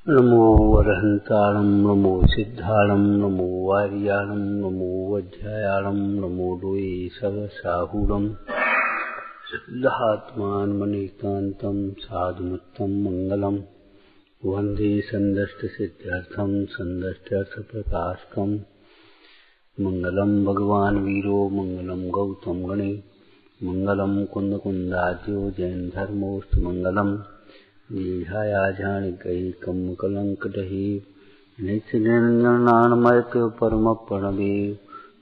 नमो वरहन्ताणं नमो सिद्धाणं नमो वार्याणं नमो वज्रायाणं नमो लोये सवसाहूणं सिद्धात्मानमनेकान्तं साधुमुत्तं मङ्गलम् वन्दे सन्दष्टसिद्ध्यर्थं सन्दष्ट्यर्थप्रकाशकम् मङ्गलं भगवान् वीरो मङ्गलं गौतम गणे मङ्गलं कुन्दकुन्दाद्यो जैनधर्मोऽस्तु मङ्गलम् दीर्घायाजानिकैकं कलङ्कदहि नित्यनिरञ्जनान्मयत परमप्रणवे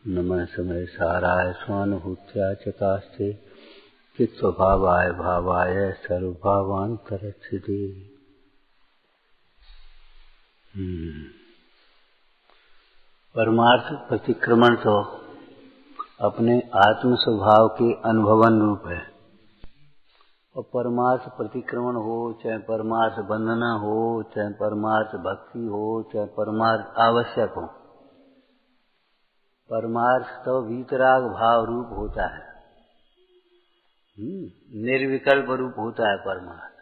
नमः समय साराय स्वानुभूत्या चकास्ते चित्स्वभावाय भावाय सर्वभावान्तरस्थिते। परमार्थ प्रतिक्रमण तो अपने आत्म स्वभाव के अनुभवन रूप है, और परमार्थ प्रतिक्रमण हो, चाहे परमार्थ बंधना हो, चाहे परमार्थ भक्ति हो, चाहे परमार्थ आवश्यक हो, परमार्थ तो वीतराग भाव रूप होता है, निर्विकल्प रूप होता है परमार्थ।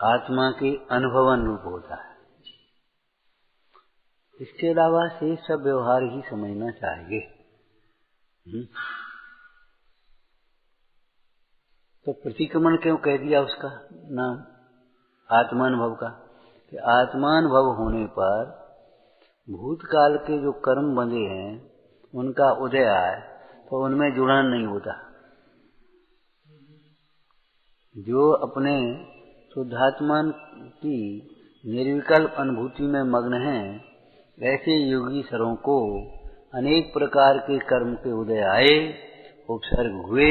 आत्मा के अनुभवन रूप होता है। इसके अलावा से सब व्यवहार ही समझना चाहिए। तो प्रतिक्रमण क्यों कह दिया उसका नाम आत्मानुभव का? कि आत्मानुभव होने पर भूतकाल के जो कर्म बंधे हैं उनका उदय आए तो उनमें जुड़न नहीं होता। जो अपने शुद्धात्मा की निर्विकल्प अनुभूति में मग्न हैं, ऐसे योगी सरों को अनेक प्रकार के कर्म के उदय आए, उपसर्ग हुए,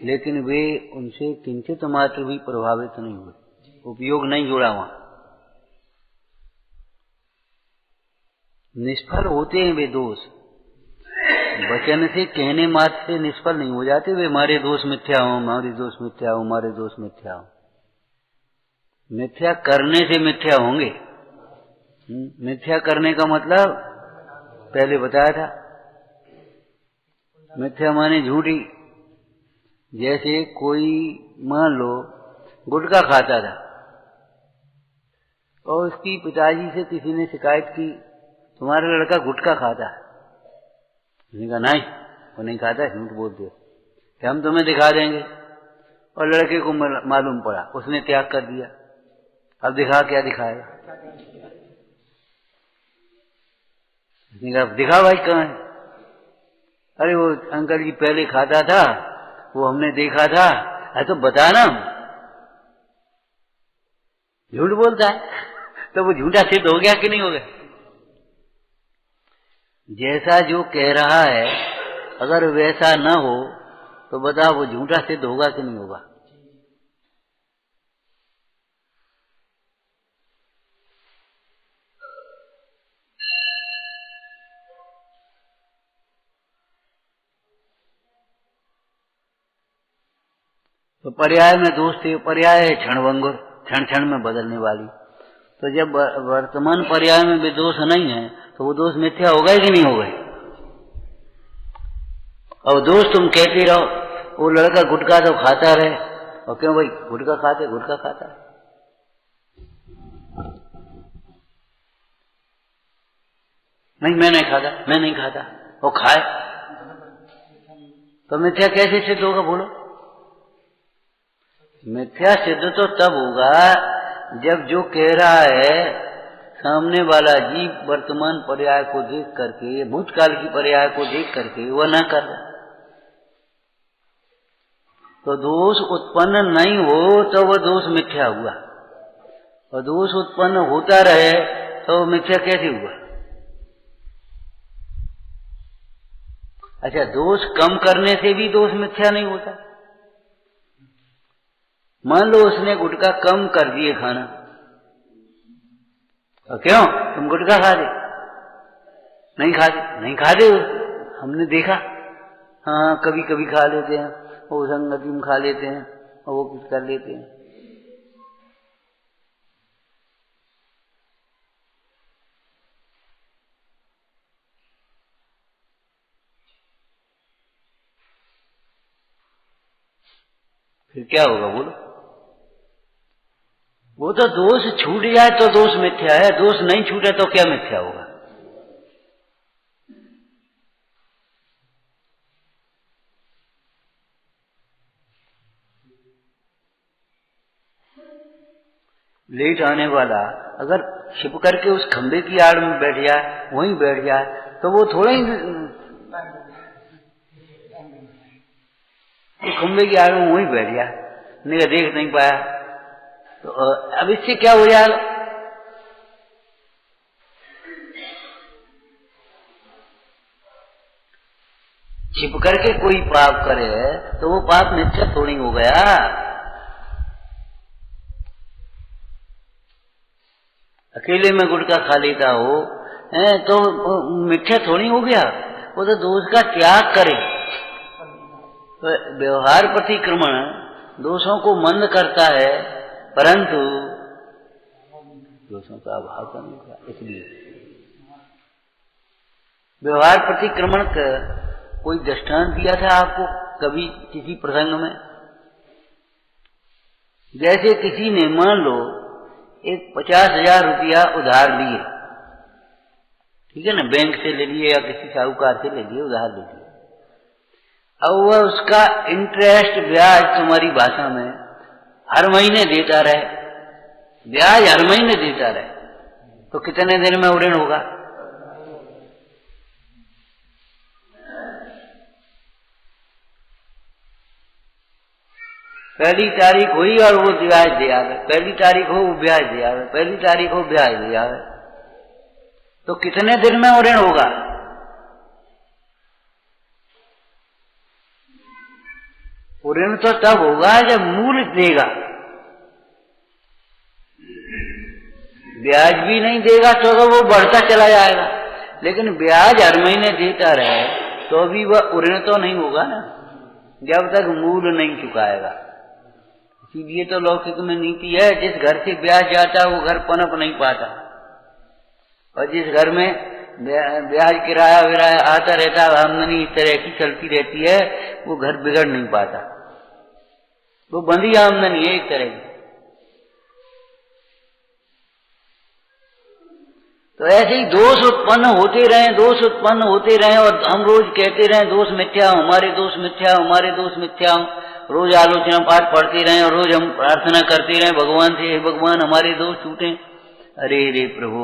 लेकिन वे उनसे किंचित मात्र भी प्रभावित नहीं हुए, उपयोग नहीं जुड़ा। वहां निष्फल होते हैं वे दोष, वचन से कहने मात्र से निष्फल नहीं हो जाते। वे हमारे दोष मिथ्या हो, हमारे दोष मिथ्या हो, हमारे दोष मिथ्या हो। मिथ्या करने से मिथ्या होंगे। मिथ्या करने का मतलब पहले बताया था, मिथ्या माने झूठी। जैसे कोई मान लो गुटखा खाता था और उसकी पिताजी से किसी ने शिकायत की, तुम्हारा लड़का गुटखा खाता है। उसने कहा नहीं, वो नहीं खाता, झूठ बोलते हो, कि हम तुम्हें दिखा देंगे। और लड़के को मालूम पड़ा, उसने त्याग कर दिया। अब क्या दिखाएगा? उसने कहा दिखा भाई कहाँ है? अरे वो अंकल जी पहले खाता था, वो हमने देखा था। अरे तो बता ना। झूठ बोलता है तो वो झूठा सिद्ध हो गया कि नहीं हो गया? जैसा जो कह रहा है अगर वैसा न हो तो बता वो झूठा सिद्ध होगा कि नहीं होगा? तो पर्याय में दोष थे। पर्याय है क्षणभंगुर, क्षण क्षण में बदलने वाली। तो जब वर्तमान पर्याय में भी दोष नहीं है तो वो दोष मिथ्या होगा कि नहीं होगा? और दोष तुम कहते रहो, वो लड़का गुटखा तो खाता रहे, और क्यों भाई गुटखा खाता है। नहीं मैं नहीं खाता, वो खाए तो मिथ्या कैसे सिद्ध होगा? बोलो। मिथ्या सिद्ध तो तब होगा जब जो कह रहा है सामने वाला जीव वर्तमान पर्याय को देख करके, भूतकाल की पर्याय को देख करके वह न कर रहा। तो दोष उत्पन्न नहीं हो तो वह दोष मिथ्या हुआ, और दोष उत्पन्न होता रहे तो वह मिथ्या कैसे हुआ? अच्छा, दोष कम करने से भी दोष मिथ्या नहीं होता। मान लो उसने गुटखा कम कर दिए खाना, और क्यों तुम गुटखा खा दे? नहीं खाते हमने देखा। हाँ कभी कभी खा लेते हैं, वो संगति में खा लेते हैं, और वो कुछ कर लेते हैं। फिर क्या होगा बोलो? वो तो दोष छूट जाए तो दोष मिथ्या है, दोष नहीं छूटे तो क्या मिथ्या होगा? लेट आने वाला अगर छिप करके उस खंबे की आड़ में बैठ जाए, वहीं बैठ जाए, तो वो थोड़ा ही खंबे की आड़ में वहीं बैठ जाए, नहीं देख नहीं पाया, तो अब इससे क्या हो जाएगा? छिप करके कोई पाप करे तो वो पाप मिथ्या थोड़ी हो गया। अकेले में गुटखा खा लेता हो तो मिथ्या थोड़ी हो गया, वो तो दोष का त्याग करे। तो व्यवहार प्रतिक्रमण दोषों को मंद करता है, परंतु दोषों का अभाव का नहीं होगा। इसलिए व्यवहार प्रतिक्रमण का कोई दृष्टांत दिया था आपको कभी किसी प्रसंग में? जैसे किसी ने मान लो एक 50,000 रुपया उधार लिए, ठीक है ना, बैंक से ले लिए या किसी साहूकार से ले लिए, उधार ले लिए। अब वह उसका इंटरेस्ट ब्याज तुम्हारी भाषा में हर महीने देता रहे, ब्याज हर महीने देता रहे, तो कितने दिन में ऋण होगा? पहली तारीख हुई और वो ब्याज दे आवे, पहली तारीख हो वो ब्याज दे आवे, पहली तारीख हो ब्याज दे आवे, तो कितने दिन में वो ऋण होगा? वो ऋण तो तब होगा जब मूल देगा, ब्याज भी नहीं देगा तो वो बढ़ता चला जाएगा, लेकिन ब्याज हर महीने देता रहे तो भी वह ऋण तो नहीं होगा ना, जब तक मूल नहीं चुकाएगा। इसीलिए तो लौकिक में नीति है, जिस घर से ब्याज जाता है वो घर पनप नहीं पाता, और जिस घर में ब्याज किराया विराया आता रहता है, आमदनी इस तरह की चलती रहती है, वो घर बिगड़ नहीं पाता, वो बंधी आमदनी है एक तरह की। तो ऐसे ही दोष उत्पन्न होते रहे, दोष उत्पन्न होते रहे, और हम रोज कहते रहे दोष मिथ्या, हमारे दोष मिथ्या, हमारे दोष मिथ्या, रोज आलोचना पाठ पढ़ते रहे और रोज हम प्रार्थना करते रहे भगवान से, हे भगवान हमारे दोष छूटे। अरे रे प्रभु,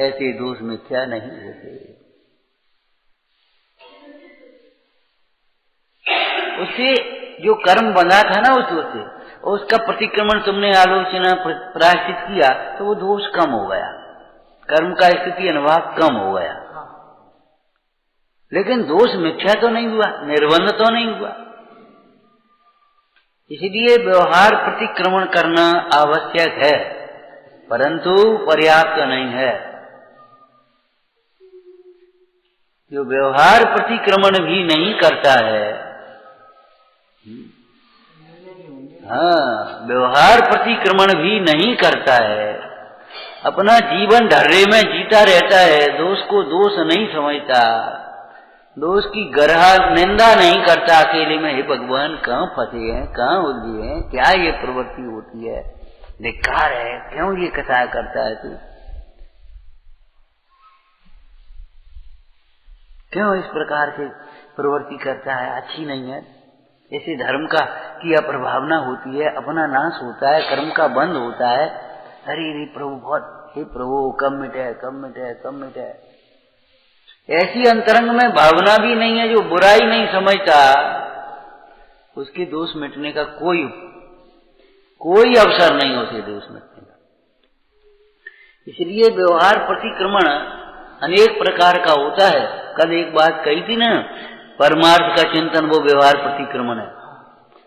ऐसे दोष मिथ्या नहीं होते। उससे जो कर्म बंधा था ना उस दोष से, उसका प्रतिक्रमण तुमने आलोचना प्रायश्चित किया तो वो दोष कम हो गया, कर्म का स्थिति अनुभाव कम हो गया, लेकिन दोष मिथ्या तो नहीं हुआ, निर्बंध तो नहीं हुआ। इसलिए व्यवहार प्रतिक्रमण करना आवश्यक है, परंतु पर्याप्त नहीं है। जो व्यवहार प्रतिक्रमण भी नहीं करता है, हाँ, व्यवहार प्रतिक्रमण भी नहीं करता है, अपना जीवन ढर्रे में जीता रहता है, दोष को दोष नहीं समझता, दोष की गरहा निंदा नहीं करता अकेले में, हे भगवान कहाँ फंसे हैं, कहाँ उलझे हैं, क्या ये प्रवृत्ति होती है, धिक्कार है, क्यों ये कथा करता है तू, क्यों इस प्रकार से प्रवृत्ति करता है, अच्छी नहीं है। ऐसे धर्म का की अप्रभावना होती है, अपना नाश होता है, कर्म का बंद होता है। अरे रे प्रभु बहुत, हे प्रभु कब मिटे, कब मिटे, कब मिटे। ऐसी अंतरंग में भावना भी नहीं है, जो बुराई नहीं समझता, उसके दोष मिटने का कोई अवसर नहीं होते दोष मिटने का। इसलिए व्यवहार प्रतिक्रमण अनेक प्रकार का होता है। कल एक बात कही थी ना, परमार्थ का चिंतन वो व्यवहार प्रतिक्रमण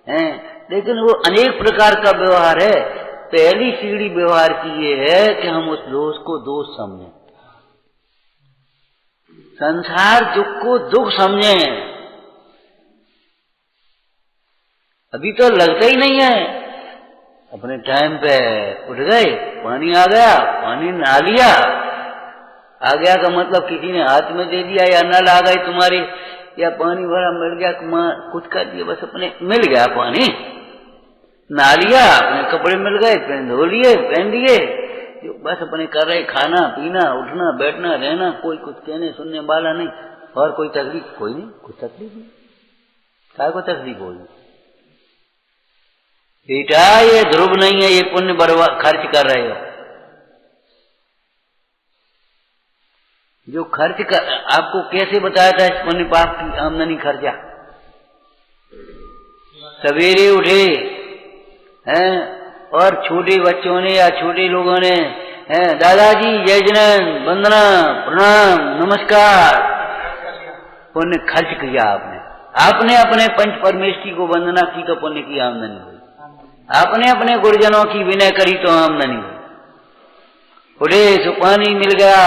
है, लेकिन वो अनेक प्रकार का व्यवहार है। पहली सीढ़ी व्यवहार की ये है कि हम उस दोष को दोष समझें, संसार दुख को दुख समझें। अभी तो लगता ही नहीं है, अपने टाइम पे उठ गए, पानी आ गया, पानी नहा लिया, आ गया का मतलब किसी ने हाथ में दे दिया या नल आ गई तुम्हारी, या पानी भरा मिल गया, कुछ कर दिया, बस अपने मिल गया पानी, नहा लिया, अपने कपड़े मिल गए, धो लिए, पहन लिए, जो बस अपने कर रहे, खाना पीना, उठना बैठना रहना, कोई कुछ कहने सुनने वाला नहीं, और कोई तकलीफ कोई नहीं, कुछ तकलीफ नहीं, क्या को तकलीफ होगी? बेटा ये ध्रुव नहीं है, ये पुण्य बर्बाद खर्च कर रहे हो। जो खर्च कर, आपको कैसे बताया था इस पुण्य पाप की आमदनी खर्चा? सवेरे उठे हैं और छोटे बच्चों ने या छोटे लोगों ने दादाजी जय जनन, वंदना, प्रणाम, नमस्कार, पुण्य खर्च किया आपने। आपने अपने पंच परमेष्ठी को वंदना की तो पुण्य की आमदनी हुई, आपने अपने गुरुजनों की विनय करी तो आमदनी हुई। उठे सो पानी मिल गया,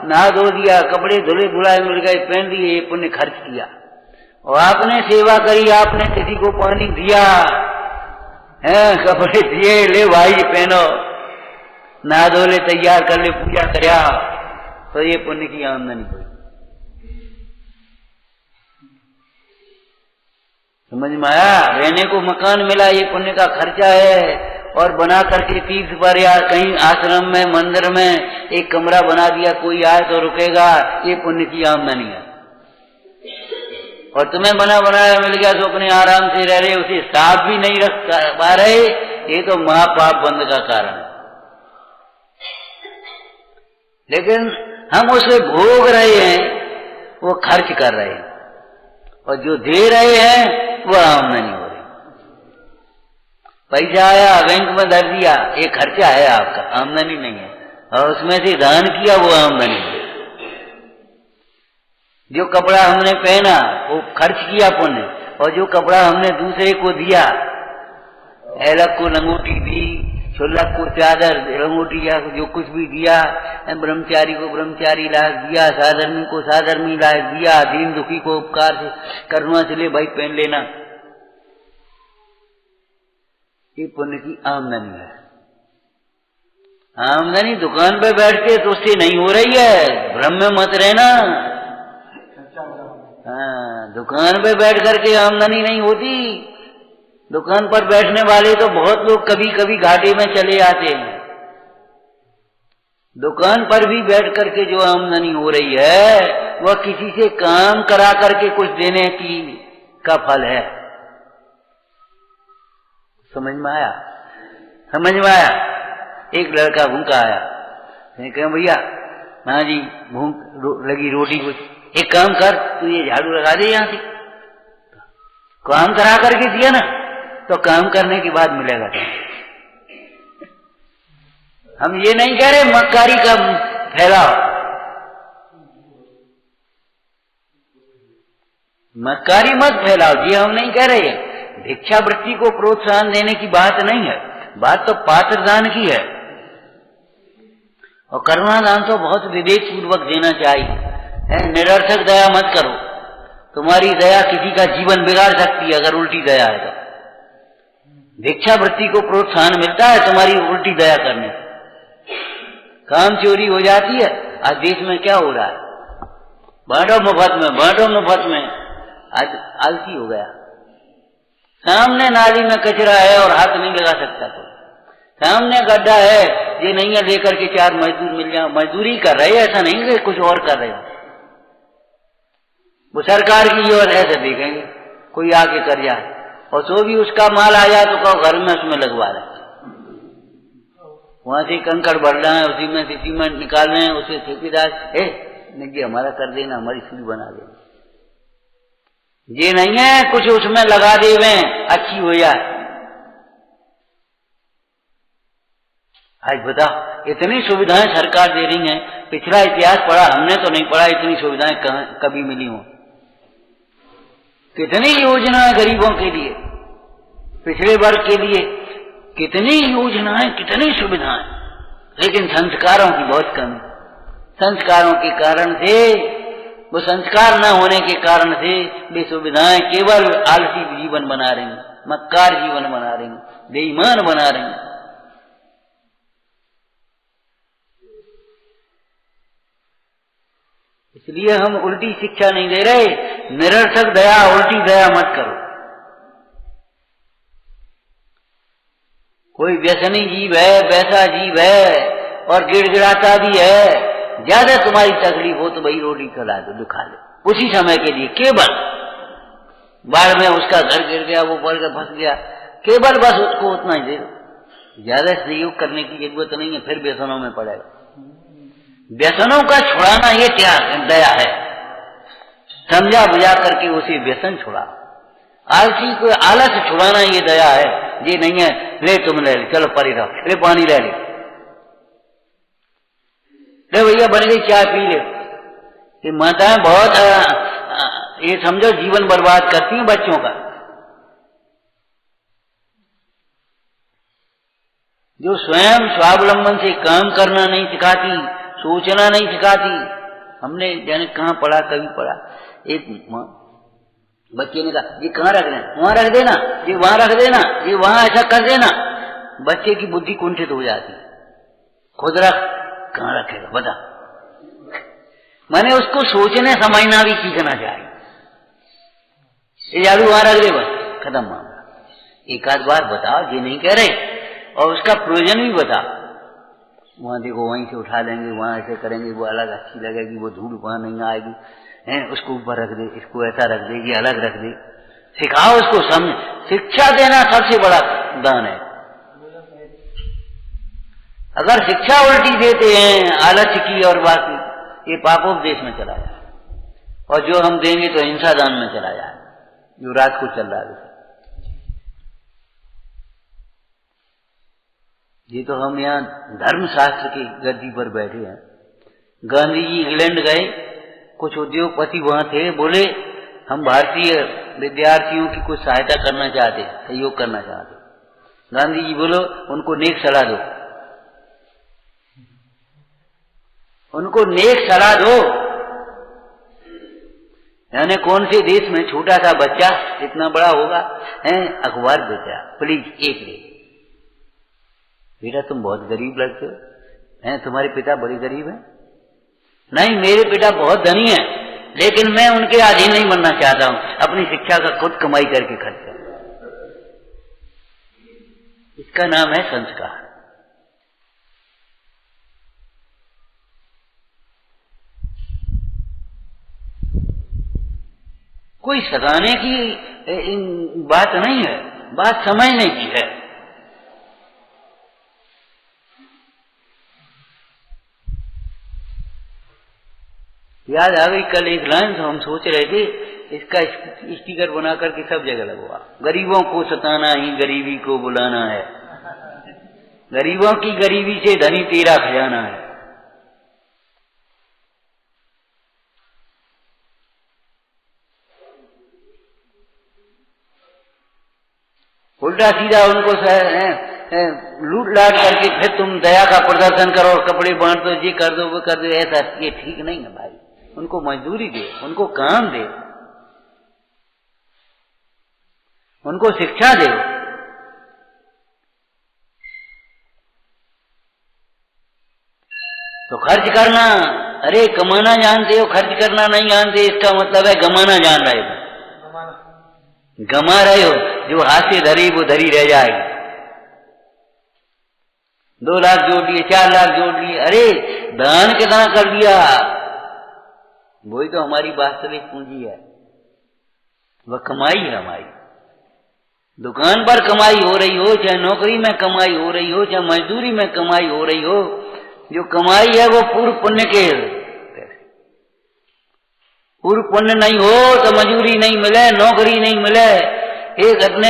नहा धो दिया, कपड़े धुले धुलाए मिल गए, पहन लिए, ये पुण्य खर्च किया। और आपने सेवा करी, आपने किसी को पानी दिया, कपड़े दिए, ले भाई पहनो, नहा धो ले, तैयार कर ले, पूजा करया, तो ये पुण्य की आमदनी हुई। समझ में आया? रहने को मकान मिला, ये पुण्य का खर्चा है। और बना करके तीर्थ पर या कहीं आश्रम में, मंदिर में एक कमरा बना दिया, कोई आए तो रुकेगा, ये पुण्य की आमदनी है। और तुम्हें बना बनाया मिल गया तो अपने आराम से रह रहे, उसे साफ भी नहीं रख पा रहे, ये तो महापाप बंद का कारण है। लेकिन हम उसे भोग रहे हैं, वो खर्च कर रहे हैं, और जो दे रहे हैं वो आमदनी हो रही। पैसा आया, बैंक में धर दिया, ये खर्चा है आपका, आमदनी नहीं है। और उसमें से दान किया, वो आमदनी है। जो कपड़ा हमने पहना वो खर्च किया पुण्य, और जो कपड़ा हमने दूसरे को दिया, ऐलक को लंगोटी दी, छुल्लक को चादर, लंगोटी या जो कुछ भी दिया, ब्रह्मचारी को ब्रह्मचारी लायक दिया, साधर्मी को साधर्मी लायक दिया, दीन दुखी को उपकार से करुणा से ले भाई पहन लेना, ये पुण्य की आमदनी है। आमदनी दुकान पे बैठ के तो उससे नहीं हो रही है, भ्रम में मत रहना। हाँ, दुकान पे बैठ करके आमदनी नहीं होती। दुकान पर बैठने वाले तो बहुत लोग कभी कभी घाटे में चले आते हैं। दुकान पर भी बैठ करके जो आमदनी हो रही है वह किसी से काम करा करके कुछ देने की का फल है। समझ में आया? समझ में आया? एक लड़का भूखा आया, कहा भैया हाँ जी भूख लगी, रोटी कुछ, एक काम कर, तू ये झाड़ू लगा दे, यहां से काम करा करके दिया ना तो काम करने के बाद मिलेगा। हम ये नहीं कह रहे मक्कारी का फैलाओ, मक्कारी मत फैलाओ, ये हम नहीं कह रहे। भिक्षावृत्ति को प्रोत्साहन देने की बात नहीं है, बात तो पात्र दान की है। और करुणा दान तो बहुत विवेक पूर्वक देना चाहिए। निरर्थक दया मत करो, तुम्हारी दया किसी का जीवन बिगाड़ सकती है अगर उल्टी दया है तो। भिक्षावृत्ति को प्रोत्साहन मिलता है तुम्हारी उल्टी दया करने से। काम चोरी हो जाती है। आज देश में क्या हो रहा है, बांटो मुफ्त में, बांटो मुफ्त में। आज आलसी हो गया, सामने नाली में कचरा है और हाथ नहीं लगा सकता कोई, सामने गड्ढा है, ये नहीं है लेकर के चार मजदूर मिल जाए, मजदूरी कर रहे, ऐसा नहीं कि कुछ और कर रहे हो। वो सरकार की ओर ऐसे देखेंगे कोई आके कर जाए, और तो भी उसका माल आ जाए तो कहो घर में उसमें लगवा रहे, वहां से कंकड़ भर रहे हैं, उसी में से सीमेंट निकाल रहे हैं, उसे ठेकेदार नहीं हमारा कर देना, हमारी सीढ़ी बना देना। ये नहीं है कुछ उसमें लगा देवे अच्छी हो जाए। आज बताओ इतनी सुविधाएं सरकार दे रही हैं, पिछला इतिहास पढ़ा हमने तो नहीं पढ़ा, इतनी सुविधाएं कभी मिली हो। कितनी योजनाएं गरीबों के लिए, पिछड़े वर्ग के लिए, कितनी योजनाएं, कितनी सुविधाएं, लेकिन संस्कारों की बहुत कमी। संस्कारों के कारण से, वो संस्कार न होने के कारण से वे सुविधाएं केवल आलसी जीवन बना रही, मक्कार जीवन बना रही, बेईमान बना रही। इसलिए हम उल्टी शिक्षा नहीं दे रहे, निरर्थक दया, उल्टी दया मत करो। कोई व्यसनी जीव है, वैसा जीव है और गिड़गिड़ाता भी है, ज्यादा तुम्हारी तकलीफ हो तो वही रोटी खिला दो, दिखा दो उसी समय के लिए, केवल बाढ़ में उसका घर गिर गया, वो पड़ के फंस गया, केवल बस उसको उतना ही दे दो, ज्यादा सहयोग करने की जरूरत नहीं है, फिर व्यसनों में पड़ेगा। व्यसनों का छुड़ाना ये त्याग दया है, समझा बुझा करके उसे व्यसन छुड़ा। आलसी को आलस छुड़ाना ये दया है, ये नहीं है ले तुम ले ले, चलो परी रहो, ले पानी ले ले भैया बन गई चाय पी ले। ये माताएं बहुत ये समझो जीवन बर्बाद करती हैं बच्चों का। जो स्वयं स्वावलंबन से काम करना नहीं सिखाती, सोचना नहीं सिखाती। हमने जाने कहाँ पढ़ा, कभी पढ़ा, एक बच्चे ने कहा ये कहाँ रख देना, वहां रख देना, ये वहां रख देना, ये वहां ऐसा कर देना। बच्चे की बुद्धि कुंठित हो जाती, खुद रख, कहाँ रखेगा बता। मैंने उसको सोचने समझना भी सीखना चाहिए। ये जादू वहां रख दे, बस खत्म मामला। एक आध बार बताओ, ये नहीं कह रहे, और उसका प्रयोजन भी बता। वहां देखो वहीं से उठा लेंगे, वहां ऐसे करेंगे, वो अलग अच्छी लगेगी, वो धूल वहां नहीं आएगी, हैं उसको ऊपर रख दे, इसको ऐसा रख दे, ये अलग रख दे। सिखाओ उसको, समझ। शिक्षा देना सबसे बड़ा दान है। अगर शिक्षा उल्टी देते हैं आलस्य की और बाकी, ये पापोपदेश में चला जाए, और जो हम देंगे तो हिंसा दान में चला जाए, जो रात को चल रहा है। ये तो हम यहाँ धर्मशास्त्र की गद्दी पर बैठे हैं। गांधी जी इंग्लैंड गए, कुछ उद्योगपति वहां थे, बोले हम भारतीय विद्यार्थियों की कुछ सहायता करना चाहते, सहयोग करना चाहते। गांधी जी बोलो उनको नेक सलाह दो, उनको नेक सलाह दो। यानी कौन से देश में छोटा सा बच्चा इतना बड़ा होगा, है अखबार बेचा, प्लीज एक ले, बेटा तुम बहुत गरीब लगते हो, हैं तुम्हारे पिता बड़े गरीब हैं। नहीं मेरे पिता बहुत धनी है, लेकिन मैं उनके अधीन नहीं बनना चाहता हूं, अपनी शिक्षा का खुद कमाई करके खर्च कर। इसका नाम है संस्कार। कोई सताने की बात नहीं है, बात समझने की है। याद आ गई कल एक लाइन, तो हम सोच रहे थे इसका स्टिकर बना करके सब जगह लगवा। गरीबों को सताना ही गरीबी को बुलाना है, गरीबों की गरीबी से धनी तेरा खजाना है। उल्टा सीधा उनको लूट लाट करके फिर तुम दया का प्रदर्शन करो, कपड़े बांट दो, ये कर दो, वो कर दो, ऐसा ये ठीक नहीं है भाई। उनको मजदूरी दे, उनको काम दे, उनको शिक्षा दे। तो खर्च करना, अरे कमाना जानते हो, खर्च करना नहीं जानते, इसका मतलब है गमाना जान रहे हो, गमा रहे हो। जो हाथ से धरी वो धरी रह जाएगी। 2 लाख जोड़ लिए, 4 लाख जोड़ लिए, अरे दान कितना कर दिया, वही तो हमारी वास्तविक पूंजी है, वह कमाई है हमारी। दुकान पर कमाई हो रही हो, चाहे नौकरी में कमाई हो रही हो, चाहे मजदूरी में कमाई हो रही हो, जो कमाई है वो पूर्व पुण्य के। पूर्व पुण्य नहीं हो तो मजदूरी नहीं मिले, नौकरी नहीं मिले। एक अपने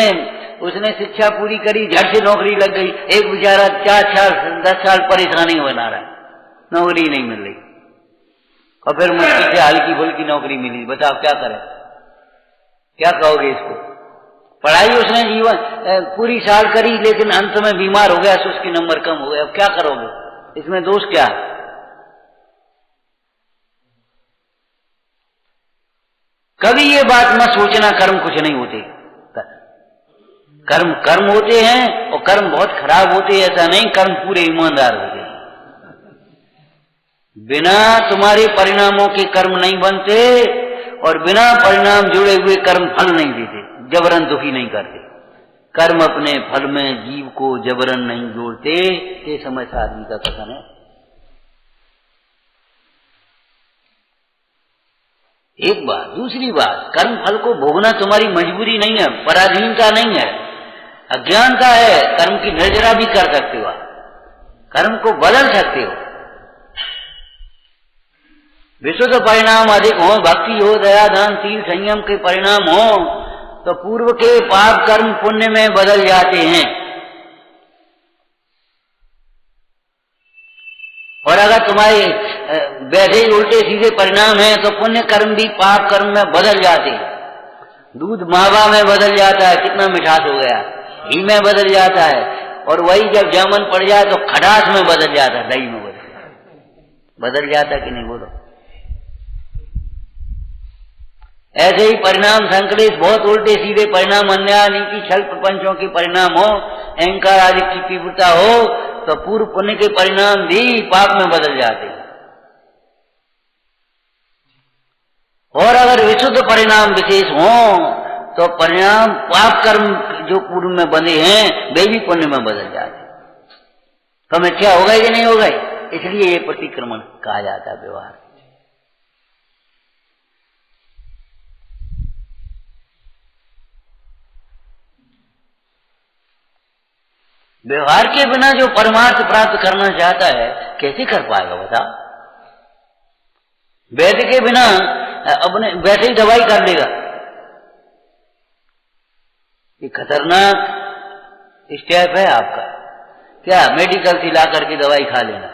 उसने शिक्षा पूरी करी, झट से नौकरी लग गई, एक बेचारा 4 साल 10 साल परेशानी बना रहा है, नौकरी नहीं मिल रही, और फिर मुश्किल से हल्की फुल्की नौकरी मिली। बताओ क्या करे, क्या कहोगे इसको? पढ़ाई उसने जीवन पूरी साल करी, लेकिन अंत में बीमार हो गया, तो उसके नंबर कम हो गए, अब क्या करोगे? इसमें दोष क्या है? कभी ये बात न सोचना कर्म कुछ नहीं होते। कर्म कर्म होते हैं, और कर्म बहुत खराब होते हैं, ऐसा नहीं, कर्म पूरे ईमानदार होते हैं। बिना तुम्हारे परिणामों के कर्म नहीं बनते, और बिना परिणाम जुड़े हुए कर्म फल नहीं देते, जबरन दुखी नहीं करते। कर्म अपने फल में जीव को जबरन नहीं जोड़ते। ये समय सारणी का कथन है। एक बात। दूसरी बात, कर्म फल को भोगना तुम्हारी मजबूरी नहीं है, पराधीनता नहीं है, अज्ञानता है। कर्म की निर्जरा भी कर सकते हो, कर्म को बदल सकते हो। विशुद्ध परिणाम अधिक हो, भक्ति हो, दया दान सील संयम के परिणाम हो तो पूर्व के पाप कर्म पुण्य में बदल जाते हैं। और अगर तुम्हारे वैसे ही उल्टे सीधे परिणाम हैं तो पुण्य कर्म भी पाप कर्म में बदल जाते हैं। दूध मावा में बदल जाता है, कितना मिठास हो गया, घी में बदल जाता है, और वही जब जामन पड़ जाए तो खटास में बदल जाता है, दही में बदल जाता कि नहीं बोलो। ऐसे ही परिणाम संकलेश बहुत उल्टे सीधे परिणाम, अन्याय नीति छल प्रपंचों के परिणाम हो, अहंकार आदि की तीव्रता हो तो पूर्व पुण्य के परिणाम भी पाप में बदल जाते हैं। और अगर विशुद्ध परिणाम विशेष हो तो परिणाम पाप कर्म जो पूर्व में बंधे हैं वे भी पुण्य में बदल जाते हैं। तो मिथ्या हो गए कि नहीं हो गए? इसलिए ये प्रतिक्रमण कहा जाता है व्यवहार। व्यवहार के बिना जो परमार्थ प्राप्त करना चाहता है कैसे कर पाएगा बताओ? वैद्य के बिना अपने वैसे ही दवाई कर लेगा। ये खतरनाक स्टेप है आपका। क्या मेडिकल से ला करके दवाई खा लेना?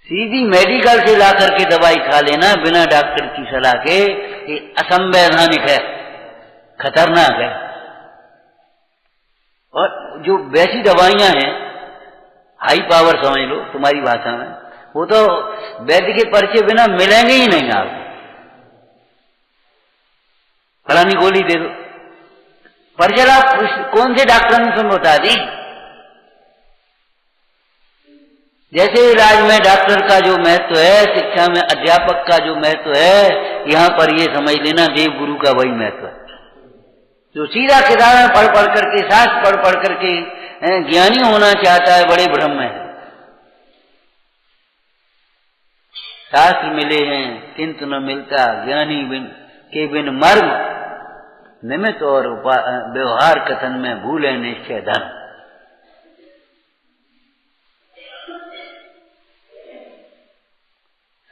सीधी मेडिकल से ला करके दवाई खा लेना बिना डॉक्टर की सलाह के, ये असंवैधानिक है, खतरनाक है। और जो वैसी दवाइयां हैं हाई पावर समझ लो तुम्हारी भाषा में, वो तो वैद्य के परिचय बिना मिलेंगे ही नहीं आपको। फलानी गोली दे दो, परिचय आप कौन से डॉक्टर ने तुम बता दी? जैसे इलाज में डॉक्टर का जो महत्व है, शिक्षा में अध्यापक का जो महत्व है, यहां पर ये समझ लेना देव गुरु का वही महत्व है। जो सीधा किताबें पढ़ पढ़ करके, शास्त्र पढ़ पढ़ करके ज्ञानी होना चाहता है, बड़े भ्रम में है। शास्त्र मिले हैं किंतु न मिलता ज्ञानी के बिन मर्म, निमित्त और व्यवहार कथन में भूले निश्चय धर्म।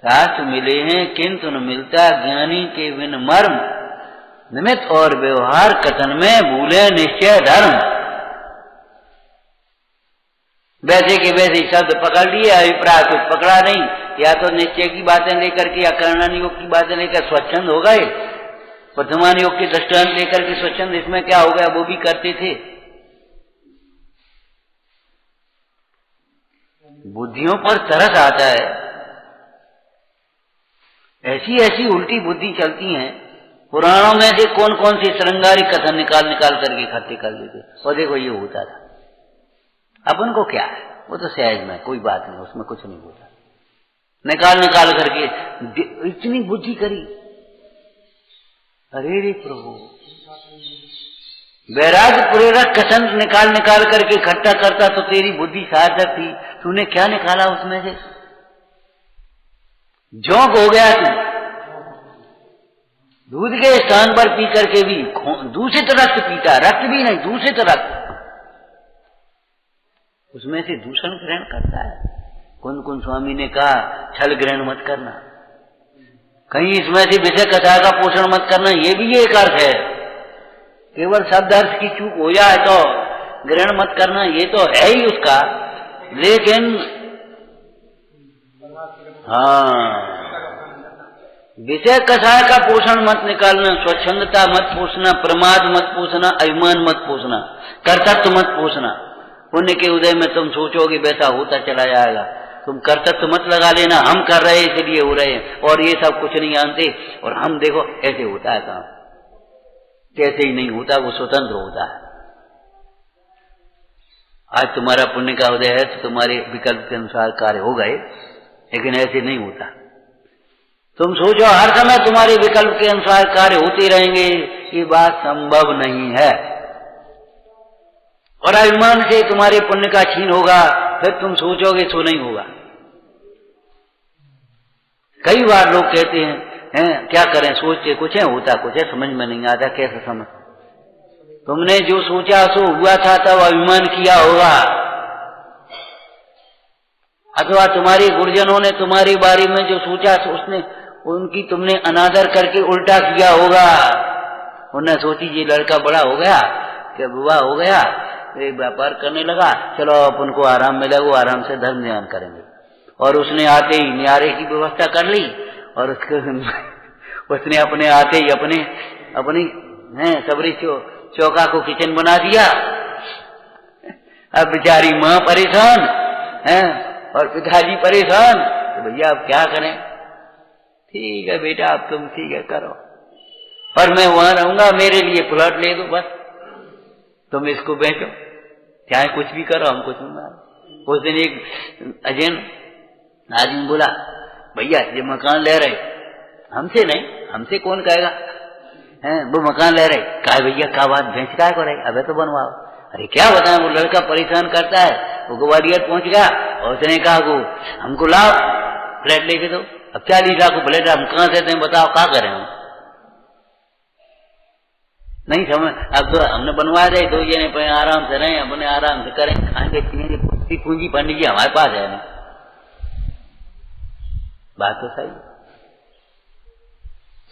शास्त्र मिले हैं किंतु न मिलता ज्ञानी के बिन मर्म, निमित्त और व्यवहार कथन में भूले निश्चय धर्म। वैसे के वैसे शब्द पकड़ लिए, अभिप्राय कुछ पकड़ा नहीं, या तो निश्चय की बातें लेकर के या कर्णन योग की बातें लेकर स्वच्छंद हो गए, वर्तमान योग के दृष्टांत लेकर के स्वच्छंद, इसमें क्या हो गया, वो भी करते थे। बुद्धियों पर तरस आता है, ऐसी ऐसी उल्टी बुद्धि चलती हैं। पुराणों में से कौन कौन से श्रृंगारिक कथन निकाल निकाल करके इकट्ठे कर देते, और देखो ये होता था। अपन को क्या है, वो तो सहज में कोई बात नहीं, उसमें कुछ नहीं होता। निकाल निकाल करके इतनी बुद्धि करी, अरे रे प्रभु, वैराग्य प्रेरक कथन निकाल निकाल करके इकट्ठा करता तो तेरी बुद्धि सार्थक थी। तूने क्या निकाला उसमें से? जोंक हो गया तू। दूध के स्थान पर पी करके भी दूषित रक्त पीता, रक्त भी नहीं, दूषित रक्त, उसमें से दूषण ग्रहण करता है। कुंद कुंद स्वामी ने कहा छल ग्रहण मत करना, कहीं इसमें से विषय कथा का पोषण मत करना, ये भी एक अर्थ है। केवल शब्द अर्थ की चूक हो जाए तो ग्रहण मत करना, ये तो है ही उसका, लेकिन हाँ, विषय कषाय का पोषण मत निकालना, स्वच्छंदता मत पोषना, प्रमाद मत पोषना, अभिमान मत पोषना, कर्तव्य मत पोषना। पुण्य के उदय में तुम सोचोगे वैसा होता चला जाएगा। तुम कर्तव्य मत लगा लेना, हम कर रहे हैं इसलिए हो रहे हैं, और ये सब कुछ नहीं जानते, और हम देखो ऐसे होता है काम। कैसे ही नहीं होता, वो स्वतंत्र होता है। आज तुम्हारा पुण्य का उदय है तो तुम्हारे विकल्प के अनुसार कार्य हो गए, लेकिन ऐसे नहीं होता। तुम सोचो हर समय तुम्हारे विकल्प के अनुसार कार्य होते रहेंगे, ये बात संभव नहीं है। और अभिमान से तुम्हारे पुण्य का छीन होगा, फिर तुम सोचोगे सो नहीं होगा। कई बार लोग कहते हैं क्या करें, सोचते कुछ है होता कुछ है, समझ में नहीं आता कैसे समझ। तुमने जो सोचा सो हुआ था, तब अभिमान किया होगा, अथवा तुम्हारे गुरुजनों ने तुम्हारे बारे में जो सोचा उसने उनकी तुमने अनादर करके उल्टा किया होगा। उन्हें सोची ये लड़का बड़ा हो गया, क्या बुआ हो गया, एक व्यापार करने लगा, चलो अपन को आराम मिला, वो आराम से धर्म ध्यान करेंगे। और उसने आते ही न्यारे की व्यवस्था कर ली, और उसने अपने आते ही अपनी सबरी चौका को किचन बना दिया। अब बेचारी माँ परेशान और पिताजी परेशान, तो भैया अब क्या करें। ठीक है बेटा, अब तुम ठीक है करो, पर मैं वहां रहूंगा, मेरे लिए प्लॉट ले दो, बस तुम इसको बेचो, चाहे कुछ भी करो, हम कुछ नहीं। उस दिन एक अजैन आदमी बोला, भैया ये मकान ले रहे, हमसे नहीं, हमसे कौन कहेगा, वो मकान ले रहे, कहा भैया क्या बात, बेच का रहे, अबे तो बनवाओ। अरे क्या बताएं, वो लड़का परेशान करता है, वो ग्वालियर पहुंच गया और उसने कहा को हमको लाओ फ्लैट लेके दो। अब 40 लाख को फ्लैट हम कहां से दें, बताओ क्या करें हम, नहीं समझ। अब तो हमने बनवा दे, 2 जने आराम से रहें, अपने आराम से करें, खाएंगे पिएंगे, पूंजी पंडित जी हमारे पास है ना। बात तो सही।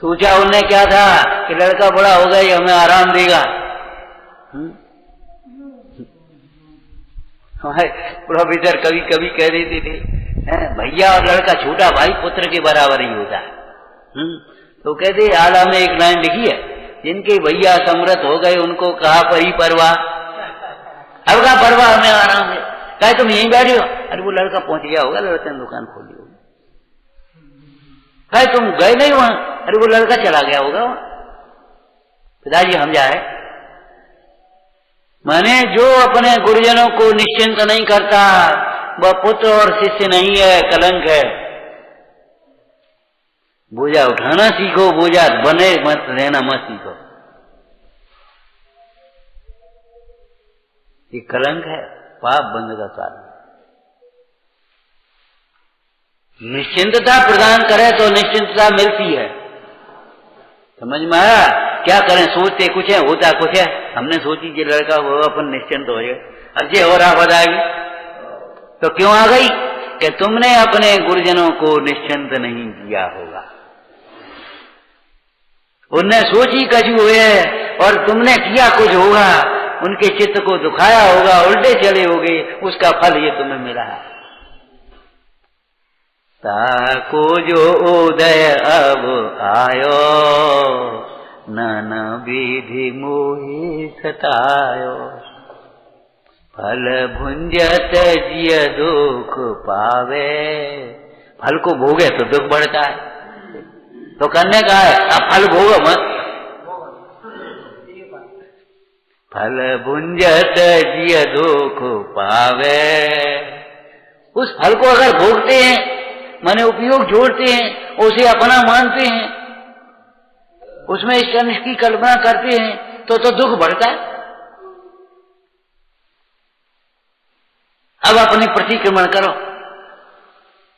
सोचा उनने क्या था कि लड़का बड़ा हो गया, ये हमें आराम देगा। हमारे प्रोफेसर कभी कभी कह देते थे, भैया और लड़का छोटा भाई पुत्र के बराबर ही होता है। तो कहते आला में एक लाइन लिखी है, जिनके भैया समृद्ध हो गए उनको कहा परी परवाह, अब कहा परवाह हमें आराम है, कहे तुम यहीं बैठे हो। अरे वो लड़का पहुंच गया होगा, लड़के ने दुकान खोली होगी, कहे तुम गए नहीं वहां, अरे वो लड़का चला गया होगा वहां। पिताजी हम जाए, माने जो अपने गुरुजनों को निश्चिंत नहीं करता वह पुत्र और शिष्य नहीं है, कलंक है। बोझा उठाना सीखो, बोझा बने मत रहना मत सीखो, ये कलंक है, पाप बंद का कारण। निश्चिंतता प्रदान करे तो निश्चिंतता मिलती है, समझ में आया। क्या करें, सोचते कुछ है होता कुछ है। हमने सोची ये लड़का वो अपन निश्चिंत हो जाए, अब ये हो रहा बताएगी तो क्यों आ गई कि तुमने अपने गुरुजनों को निश्चिंत नहीं किया होगा। उनने सोची कुछ हुए और तुमने किया कुछ होगा, उनके चित्त को दुखाया होगा, उल्टे चले होगे, उसका फल ये तुम्हें मिला है। ताको जो उदय अब आयो, नाना विधि मोहि सतायो, फल भुंजत जिय दुख पावे। फल को भोगे तो दुख बढ़ता है, तो करने का है अब फल भोगो मत। फल भुंजत जिय दुख पावे, उस फल को अगर भोगते हैं, माने उपयोग जोड़ते हैं, उसे अपना मानते हैं, उसमें इस अंश की कल्पना करते हैं, तो दुख बढ़ता है। अब अपने प्रतिक्रमण करो।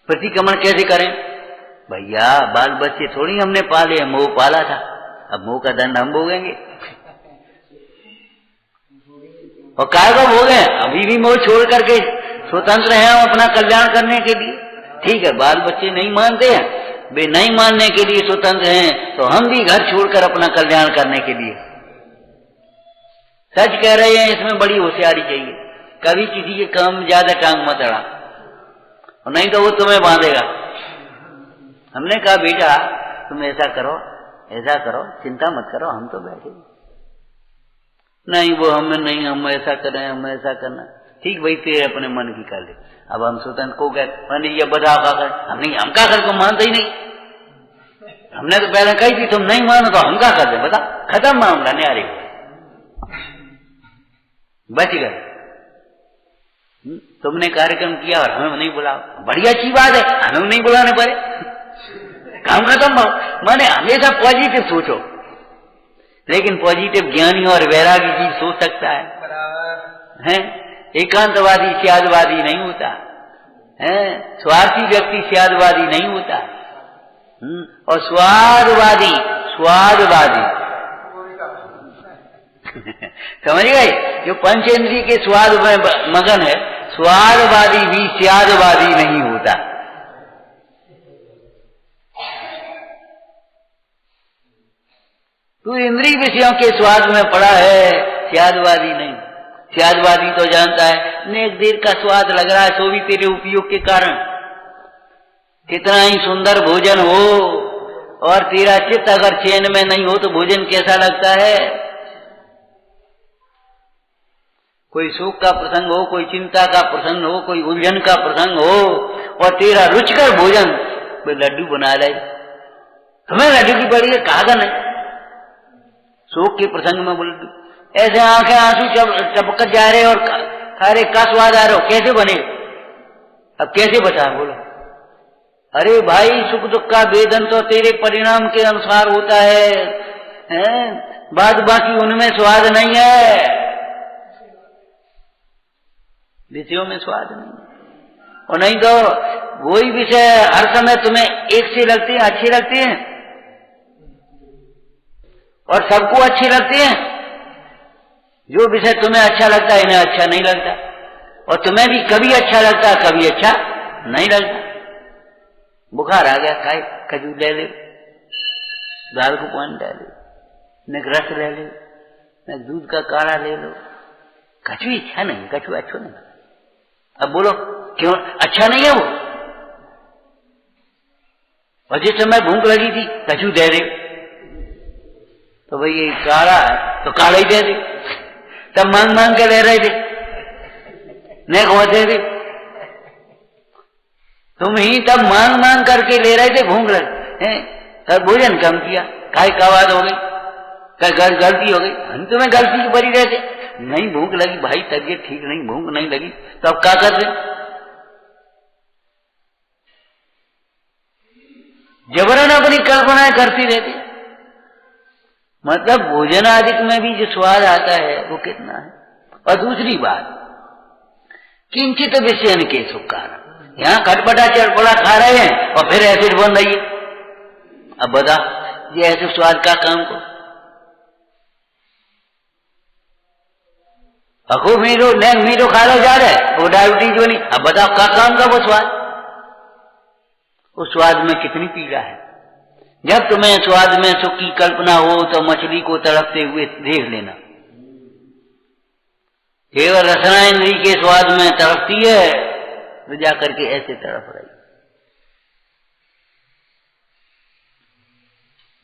प्रतिक्रमण कैसे करें भैया, बाल बच्चे थोड़ी हमने पाले, मोह पाला था, अब मोह का दंड हम भोगेंगे। और काय को भोगे, अभी भी मोह छोड़ करके स्वतंत्र हैं हम अपना कल्याण करने के लिए। ठीक है, बाल बच्चे नहीं मानते हैं, वे नहीं मानने के लिए स्वतंत्र हैं, तो हम भी घर छोड़कर अपना कल्याण करने के लिए। सच कह रहे हैं, इसमें बड़ी होशियारी चाहिए। कभी किसी के काम में ज्यादा टांग मत अड़ा, और नहीं तो वो तुम्हें बांधेगा। हमने कहा बेटा तुम ऐसा करो, चिंता मत करो, हम तो बैठे। नहीं वो हमें नहीं, हम ऐसा करें, हम ऐसा करना। ठीक भाई, तेरे अपने मन की कर ले। अब हम स्वतंत्र को गए, मैंने ये बताओ क्या कर, हम नहीं, हम क्या कर, तुम मानते ही नहीं। हमने तो पहले कही थी तुम नहीं मानो तो हम क्या कर दे, बता, खत्म मामला, न्यारे बच गए। तुमने कार्यक्रम किया और हमें नहीं बुलाओ, बड़ी अच्छी बात है, हमें नहीं बुलाने पड़े, काम खत्म। माने हमेशा पॉजिटिव सोचो, लेकिन पॉजिटिव ज्ञानी और वैरागी जी सोच सकता है? एकांतवादी स्यादवादी नहीं होता है, स्वार्थी व्यक्ति स्यादवादी नहीं होता। और स्वादवादी समझ गए? जो पंचेंद्रिय के स्वाद में मगन है, स्वादवादी भी स्यादवादी नहीं होता। तू इंद्रिय विषयों के स्वाद में पड़ा है, स्यादवादी नहीं। स्यादवादी तो जानता है नेक देर का स्वाद लग रहा है, सो भी तेरे उपयोग के कारण। कितना ही सुंदर भोजन हो और तेरा चित्त अगर चैन में नहीं हो तो भोजन कैसा लगता है? कोई सुख का प्रसंग हो, कोई चिंता का प्रसंग हो, कोई उलझन का प्रसंग हो और तेरा रुचिकर भोजन, कोई लड्डू बना ले, तुम्हें लड्डू की बड़ी कागन है, शोक के प्रसंग में बोल ऐसे आंखें आंसू चपक जा रहे और खा रहे, का स्वाद आ रहा हो, कैसे बने? अब कैसे बता बोलो? अरे भाई, सुख दुख का वेदन तो तेरे परिणाम के अनुसार होता है? बाद बाकी उनमें स्वाद नहीं है, विषयों में स्वाद नहीं। और नहीं तो वही विषय हर समय तुम्हें एक से लगते हैं, अच्छे लगते हैं और सबको अच्छे लगते हैं। जो विषय तुम्हें अच्छा लगता है इन्हें अच्छा नहीं लगता, और तुम्हें भी कभी अच्छा लगता है कभी अच्छा नहीं लगता। बुखार आ गया, खाए खजूर ले ले, दाल को पानी डाले, न रस ले ले, न दूध का काढ़ा ले लो, कछु इच्छा नहीं, कछु अच्छा नहीं। अब बोलो क्यों अच्छा नहीं है वो? और जिस समय भूख लगी थी कछु दे दे, तो भाई ये काढ़ा है तो काढ़ा ही दे दे। तब मांग मांग के ले रहे थे, नहीं खोते थे तुम ही, तब मांग मांग करके ले रहे थे, भूख लगे, तब भोजन कम किया, खाए का बात हो गई, गलती हो गई। हम तुम्हें गलती की बरी रहते, नहीं भूख लगी भाई, तबीयत ठीक नहीं, भूख नहीं लगी, तो अब क्या कर रहे? जबरन अपनी कल्पनाएं करती रहती। मतलब भोजन आदि में भी जो स्वाद आता है वो कितना है। और दूसरी बात, किंचित विषयन के सुख कारण, यहाँ खटपटा चटपटा खा रहे हैं और फिर एसिड बन रही है। अब बता, ये ऐसे स्वाद का काम को अखो मीठो खा लो जा रहा है, वो डायबिटीज बनी। अब बताओ का काम का वो स्वाद? उस स्वाद में कितनी पीड़ा है। जब तुम्हें स्वाद में सुख की कल्पना हो तो मछली को तड़पते हुए देख लेना, केवल रसना इंद्री के स्वाद में तड़पती है तो जाकर के ऐसे तड़प रही।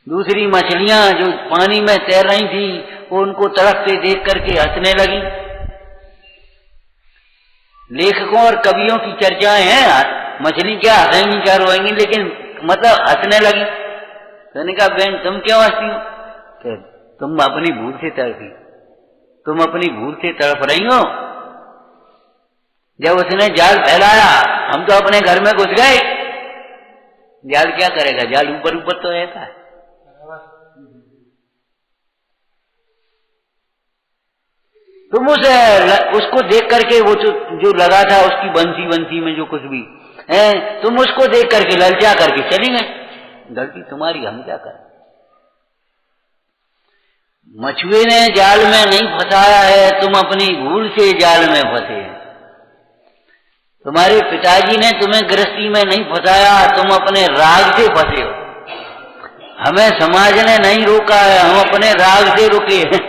दूसरी मछलियां जो पानी में तैर रही थी वो उनको तड़पते देख करके हंसने लगी। लेखकों और कवियों की चर्चाएं हैं, मछली क्या हंसेंगी क्या रोएंगी, लेकिन मतलब हंसने लगी। मैंने कहा बहन तुम क्यों हंसती हो? तुम अपनी भूल से तड़पी, तुम अपनी भूल से तड़प रही हो। जब उसने जाल फैलाया हम तो अपने घर में घुस गए। जाल क्या करेगा, जाल ऊपर ऊपर तो रहता है। तुम उसको देख करके वो जो लगा था उसकी बंसी में जो कुछ भी है, तुम उसको देख करके ललचा करके चली गई। गलती तुम्हारी, हम क्या करें? मछुए ने जाल में नहीं फंसाया है, तुम अपनी भूल से जाल में फंसे हैं। तुम्हारे पिताजी ने तुम्हें गृहस्थी में नहीं फंसाया, तुम अपने राग से फंसे हो। हमें समाज ने नहीं रोका है, हम अपने राग से रुके हैं।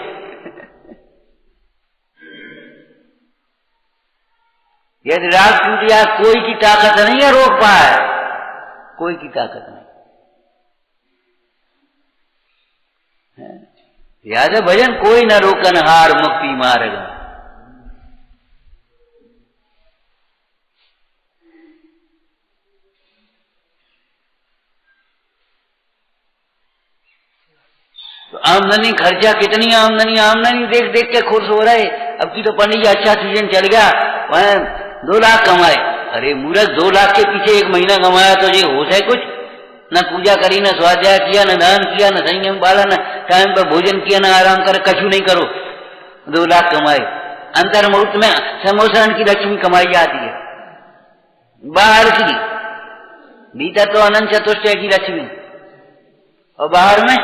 यदि राग टूट गया कोई की ताकत नहीं है रोक पाए, कोई की ताकत नहीं। याद है भजन, कोई न रोकन हार मुक्ति मार्ग। तो आमदनी खर्चा कितनी आमदनी देख देख के खुश हो रहे। अब की तो पंडित जी अच्छा सीजन चल गया, वह 2 लाख कमाए। अरे मूर्ख, 2 लाख के पीछे 1 महीना कमाया तो ये होश है कुछ? न पूजा करी, न स्वाध्याय किया, न दान किया, न संयम पाला, न टाइम पर भोजन किया ना आराम करे, कछु नहीं करो, 2 लाख कमाए। अंतर्मुहूर्त में समोसरण की लक्ष्मी कमाई जाती है, बाहर की, भीतर तो अनंत चतुष्टय की लक्ष्मी और बाहर में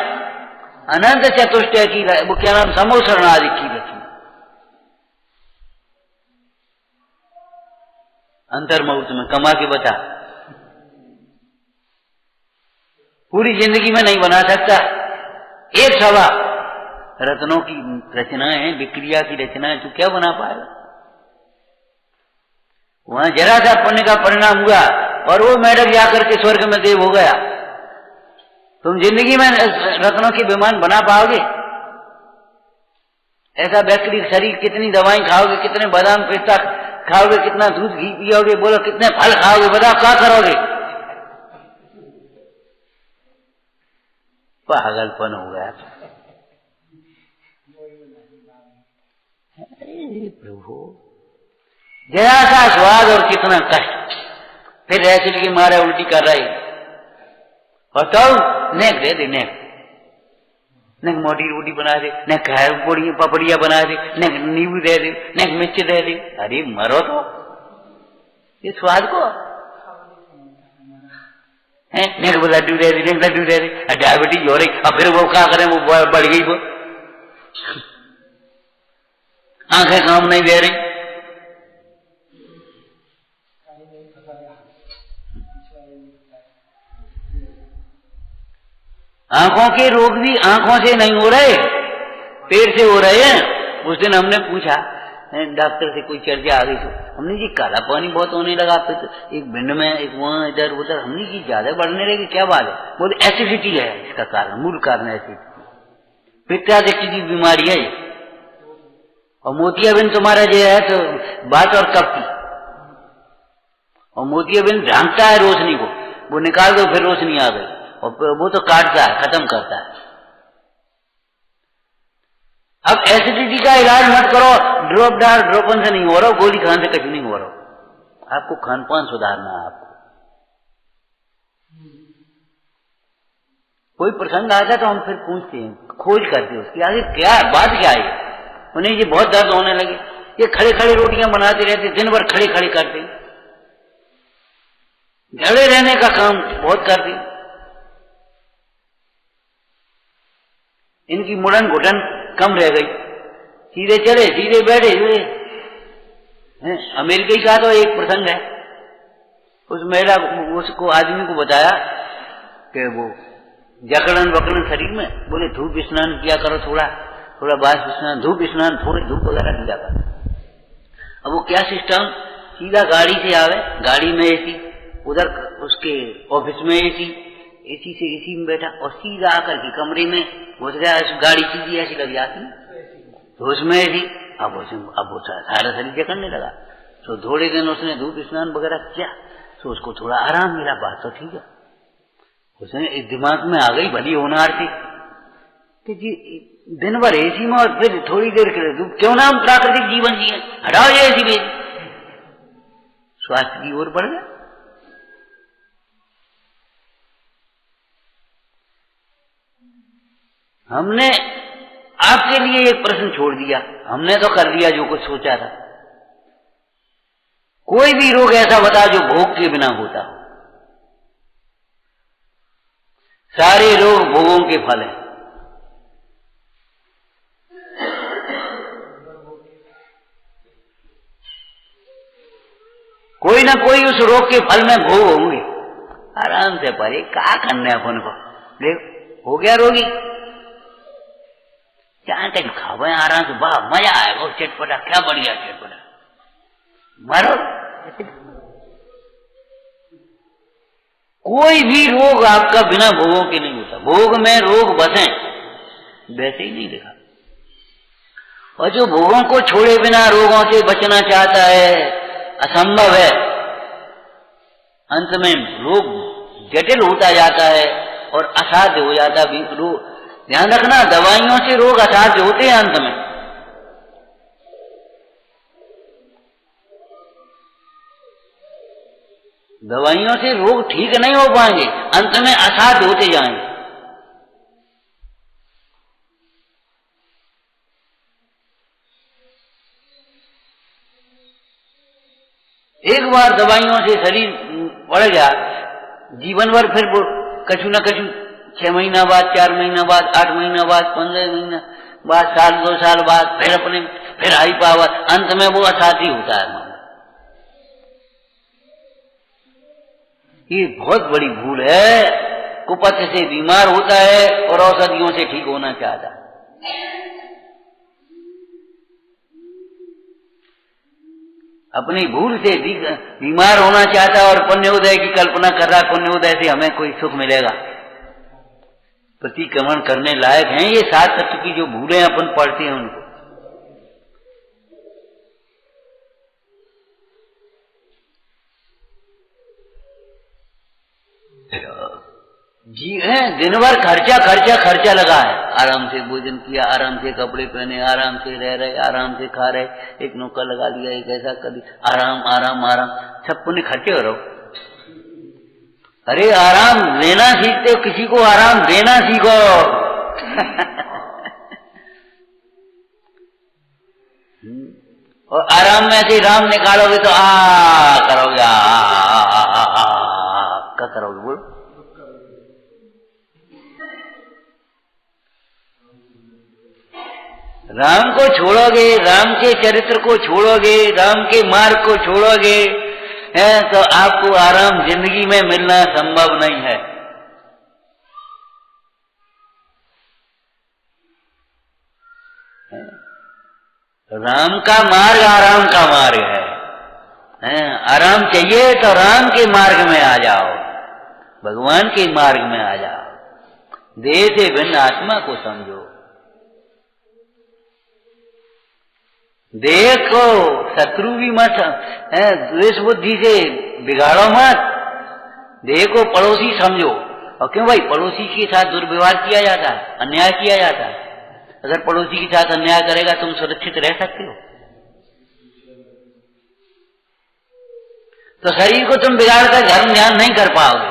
अनंत चतुष्टय की, वो क्या नाम, समोसरण आदि की लक्ष्मी। अंतर्मुहूर्त में कमा के बता, पूरी जिंदगी में नहीं बना सकता। 1 सवा रत्नों की रचनाएं हैं, विक्रिया की रचनाएं, तू क्या बना पाएगा? वहां जरा सा पुण्य का परिणाम हुआ और वो मेढक जाकर के स्वर्ग में देव हो गया। तुम जिंदगी में रत्नों के विमान बना पाओगे? ऐसा व्यक्ति शरीर, कितनी दवाएं खाओगे, कितने बादाम पिस्ता खाओगे, कितना दूध घी पियोगे, बोलो कितने फल खाओगे, बताओ क्या करोगे? पागलपन हो गया। प्रभु, जरा सा स्वाद और कितना कष्ट, फिर एसिड के मारे उल्टी कर रहे, और तो नेक दे दे, नेक मोटी रोटी बना दे, न पपड़िया बना दे, न नींबू दे दे, न मिर्च दे दे। अरे मरो तो ये स्वाद को, नेक लड्डू दे दे, नेक लड्डू दे दे, डायबिटीज हो रही, अब फिर वो क्या करें, वो बढ़ गई, वो आंखें काम नहीं दे रही। आंखों के रोग भी आंखों से नहीं हो रहे, पेट से हो रहे हैं। उस दिन हमने पूछा डॉक्टर से, कोई चर्चा आ गई तो हमने जी काला पानी बहुत होने लगा, फिर एक भिंड में, एक वहां, इधर उधर, हमने जी ज्यादा बढ़ने लगी, क्या बात है? बोले एसिडिटी है इसका कारण, मूल कारण एसिडिटी, पित्ताशय की बीमारी है। और मोतियाबिंद तुम्हारा जो है तो बात और कब की, और मोतियाबिंद ढांकता है रोशनी को, वो निकाल दो फिर रोशनी आ गई, और वो तो काटता है, खत्म करता है। अब एसिडिटी का इलाज मत करो, ड्रोपन से नहीं हो रहा, गोली खान से कुछ नहीं हो रहा। आपको खान पान सुधारना है। आपको कोई प्रसंग आता तो हम फिर पूछते हैं, खोज करते हैं उसकी, आगे क्या बात क्या है। उन्हें ये बहुत दर्द होने लगे, ये खड़े खड़े रोटियां बनाते रहते, दिन भर खड़े खड़े करते, खड़े रहने का काम बहुत करते। इनकी मुड़न घुटन कम रह गई, सीधे चले सीधे बैठे हुए। अमेरिका का तो एक प्रसंग है, उस महिला उसको आदमी को बताया कि वो जकड़न वकड़न शरीर में, बोले धूप स्नान किया करो, थोड़ा बाष्प स्नान, धूप स्नान, थोड़े धूप वगैरह दिया करो। अब वो क्या सिस्टम, सीधा गाड़ी से आवे, गाड़ी में एसी, उधर उसके ऑफिस में एसी, एसी से एसी में बैठा, और सीधा आकर के कमरे में घुस गया। गाड़ी सीधी ऐसी लग जाती तो उसमें एसी, अब वो सारा शरीर जकड़ने लगा। तो थोड़े दिन उसने धूप स्नान वगैरह किया तो उसको थोड़ा आराम मिला, बात तो ठीक है। उसने इस दिमाग में आ गई भली होनहार थी कि जी दिन भर एसी में और फिर थोड़ी देर के लिए धूप, क्यों ना हम प्राकृतिक जीवन जिए, हटाओ ये एसी में, स्वास्थ्य की ओर बढ़ गया। हमने आपके लिए एक प्रश्न छोड़ दिया, हमने तो कर दिया जो कुछ सोचा था। कोई भी रोग ऐसा बता जो भोग के बिना होता हो। सारे रोग भोगों के फल हैं। कोई ना कोई उस रोग के फल में भोग होंगे। आराम से परे क्या करना है अपन को, देख हो गया रोगी, क्या कहीं खावे आराम से, वाह मजा आएगा, चटपटा, क्या बढ़िया चटपटा, मारो। कोई भी रोग आपका बिना भोगों के नहीं होता, भोग में रोग बसे, वैसे ही नहीं देखा। और जो भोगों को छोड़े बिना रोगों से बचना चाहता है, असंभव है। अंत में रोग जटिल होता जाता है और असाध्य हो जाता है। ध्यान रखना, दवाइयों से रोग असाध्य होते हैं अंत में। दवाइयों से रोग ठीक नहीं हो पाएंगे, अंत में असाध्य होते जाएंगे। एक बार दवाइयों से शरीर बढ़ गया, जीवन भर फिर वो कछु न कछु 6 महीना बाद, 4 महीना बाद, 8 महीना बाद, 15 महीना बाद, साल 2 साल बाद फिर हाई पावर, अंत में वो असाध्य होता है। ये बहुत बड़ी भूल है। कुपथ से बीमार होता है और औषधियों से ठीक होना चाहता है। अपनी भूल से बीमार होना चाहता है और पुण्योदय की कल्पना कर रहा है, पुण्योदय से हमें कोई सुख मिलेगा। प्रतिक्रमण करने लायक हैं ये 7 तत्व की जो भूलें अपन पढ़ते हैं उनको। जी है, दिन भर खर्चा लगा है। आराम से भोजन किया, आराम से कपड़े पहने, आराम से रह रहे, आराम से खा रहे, एक नौका लगा लिया, एक ऐसा कर दिया, आराम आराम आराम, सब पुण्य खर्चे हो रहो। अरे आराम लेना सीखते हो, किसी को आराम देना सीखो। और आराम में से राम निकालोगे तो करोगे, क्या करोगे बोलो। राम को छोड़ोगे, राम के चरित्र को छोड़ोगे, राम के मार्ग को छोड़ोगे है तो आपको आराम जिंदगी में मिलना संभव नहीं है। राम का मार्ग आराम का मार्ग है। आराम चाहिए तो राम के मार्ग में आ जाओ, भगवान के मार्ग में आ जाओ। देह से भिन्न आत्मा को समझो। देह को शत्रु भी मत, द्वेष बुद्धि से बिगाड़ो मत। देह को पड़ोसी समझो। और क्यों भाई, पड़ोसी के साथ दुर्व्यवहार किया जाता है, अन्याय किया जाता है। अगर पड़ोसी के साथ अन्याय करेगा तुम सुरक्षित रह सकते हो? तो शरीर को तुम बिगाड़कर धर्म ध्यान नहीं कर पाओगे।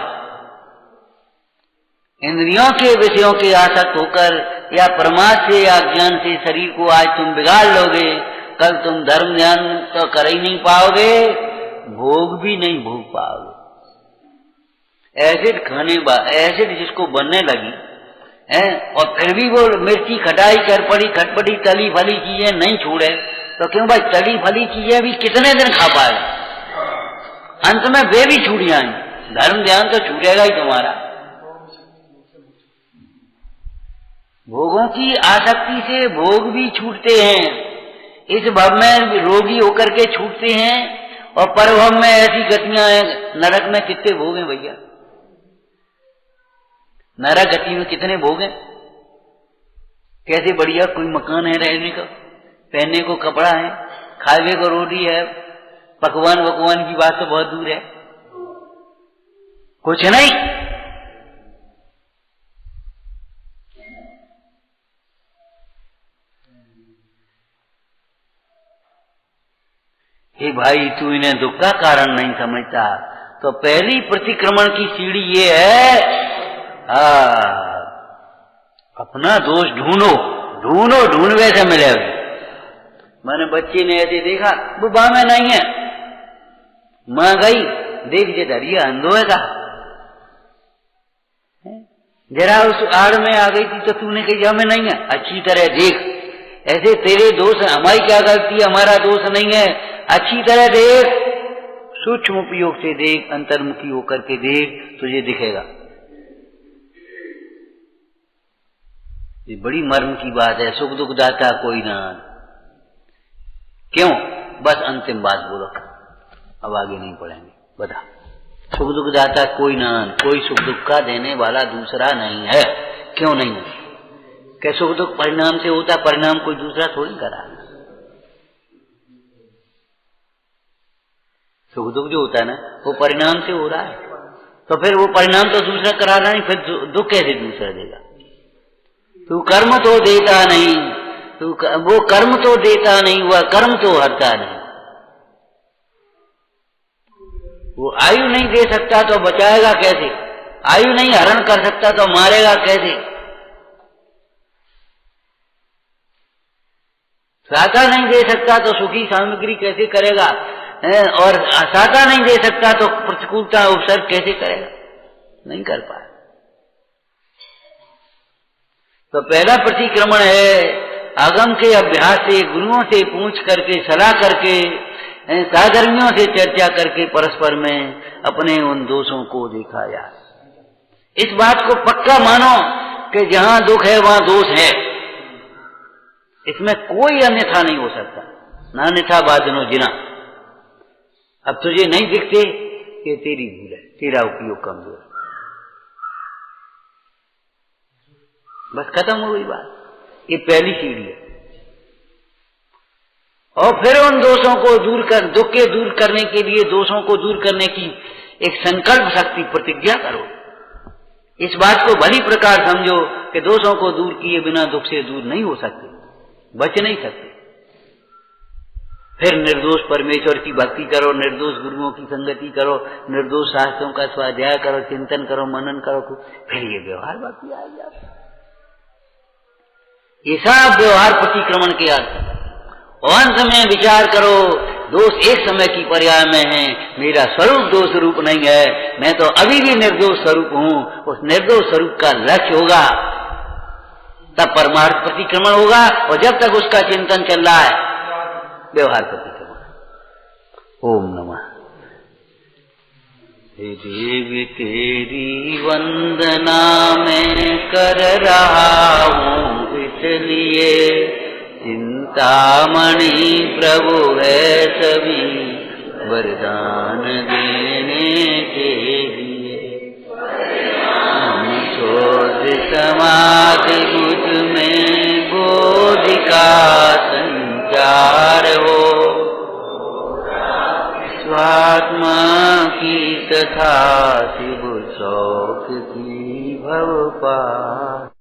इंद्रियों के विषयों के आसक्त होकर या प्रमाद से या ज्ञान से शरीर को आज तुम बिगाड़ लोगे, कल तुम धर्म ध्यान तो कर ही नहीं पाओगे, भोग भी नहीं भोग पाओगे। एसिड खाने बाद एसिड जिसको बनने लगी है और फिर भी वो मिर्ची खटाई खटपटी तली फली चीजें नहीं छोड़े, तो क्यों भाई, तली फली चीजें भी कितने दिन खा पाएगा? अंत में वे भी छूट जाएंगे। धर्म ध्यान तो छूटेगा ही तुम्हारा। भोगों की आसक्ति से भोग भी छूटते हैं। इस भव में रोगी होकर के छूटते हैं और परभव में ऐसी गतियां हैं। नरक में कितने भोग हैं भैया? नरक गति में कितने भोग हैं? कैसे बढ़िया कोई मकान है रहने का, पहनने को कपड़ा है, खावे को रोटी है, पकवान वकवान की बात तो बहुत दूर है, कुछ नहीं। हे भाई, तू इन्हें दुख का कारण नहीं समझता तो पहली प्रतिक्रमण की सीढ़ी ये है, अपना दोष ढूंढवे से मिलेगा। मैंने बच्चे ने ऐसे देखा, वो बा में नहीं है, मां गई देख जे धरिया अंधो है का, जरा उस आड़ में आ गई थी तो तूने कही जा में नहीं है, अच्छी तरह देख। ऐसे तेरे दोष, हमारी क्या गलती, हमारा दोष नहीं है, अच्छी तरह देख, सूक्ष्म उपयोग से देख, अंतर्मुखी होकर के देख, तुझे दिखेगा। ये बड़ी मर्म की बात है। सुख दुख दाता कोई ना। क्यों? बस अंतिम बात बोलो, अब आगे नहीं पढ़ेंगे। बता, सुख दुख दाता कोई ना, कोई सुख दुख का देने वाला दूसरा नहीं है। क्यों नहीं है? क्या सुख दुख परिणाम से होता? परिणाम कोई दूसरा थोड़ी करा। सुख दुख जो होता है ना, वो परिणाम से हो रहा है, तो फिर वो परिणाम तो दूसरा करा रहा नहीं, फिर दुख कैसे दूसरा देगा? तू कर्म तो देता नहीं, वो कर्म तो देता नहीं, वह कर्म तो हरता नहीं। वो आयु नहीं दे सकता तो बचाएगा कैसे? आयु नहीं हरण कर सकता तो मारेगा कैसे? श्राद्ध नहीं दे सकता तो सुखी सामग्री कैसे करेगा? और सहायता नहीं दे सकता तो प्रतिकूलता उपसर्ग कैसे करेगा? नहीं कर पाए। तो पहला प्रतिक्रमण है आगम के अभ्यास से, गुरुओं से पूछ करके, सलाह करके, सहधर्मियों से चर्चा करके परस्पर में अपने उन दोषों को देखा जाए। इस बात को पक्का मानो कि जहां दुख है वहां दोष है, इसमें कोई अन्यथा नहीं हो सकता। ना अन्यथा बादनो जिना। अब तुझे नहीं दिखते, ये तेरी भूल है, तेरा उपयोग कमजोर है, बस खत्म हो गई बात। ये पहली सीढ़ी है। और फिर उन दोषों को दूर कर, दुख के दूर करने के लिए दोषों को दूर करने की एक संकल्प शक्ति प्रतिज्ञा करो। इस बात को भली प्रकार समझो कि दोषों को दूर किए बिना दुख से दूर नहीं हो सकते, बच नहीं सकते। फिर निर्दोष परमेश्वर की भक्ति करो, निर्दोष गुरुओं की संगति करो, निर्दोष शास्त्रों का स्वाध्याय करो, चिंतन करो, मनन करो, फिर ये व्यवहार बाकी आ गया। ये सब व्यवहार प्रतिक्रमण के अर्थ। अंत में विचार करो, दोष एक समय की पर्याय में है, मेरा स्वरूप दोष रूप नहीं है, मैं तो अभी भी निर्दोष स्वरूप हूं। उस निर्दोष स्वरूप का लक्ष्य होगा तब परमार्थ प्रतिक्रमण होगा, और जब तक उसका चिंतन चल रहा है व्यवहार प्रतिक्रमण। ओम नमः। हे देवी तेरी वंदना मैं कर रहा हूँ, इसलिए चिंतामणि प्रभु है सभी वरदान देने के लिए। शोध समाधि बुझ में बोध का संचार हो, स्वात्मा की तथा शिव शौक की भव पार।